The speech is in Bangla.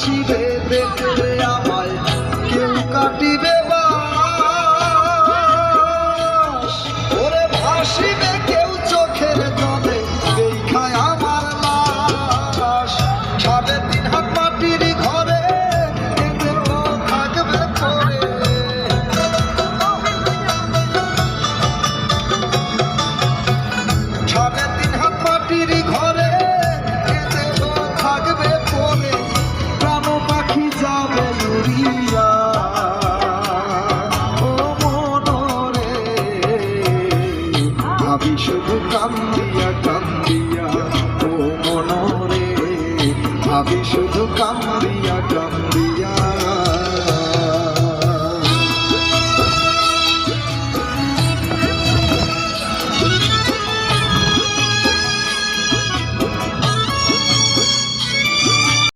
হাসিবে দেখলে আমায় কেউ কাটিবে বাস ওরে ভাসিবে কেউ চোখের জলে দেখায় আমার লাশ 3.5 হাত মাটির ঘরে এতে তো থাকবে পড়ে 3.5 হাত মাটির ঘরে এতে তো থাকবে পড়ে প্রাণ পাখি যাবে উড়িয়া ও মনরে ভাবি শুধু কান্দিয়া কান্দিয়া ও মনরে ভাবি শুধু কান্দিয়া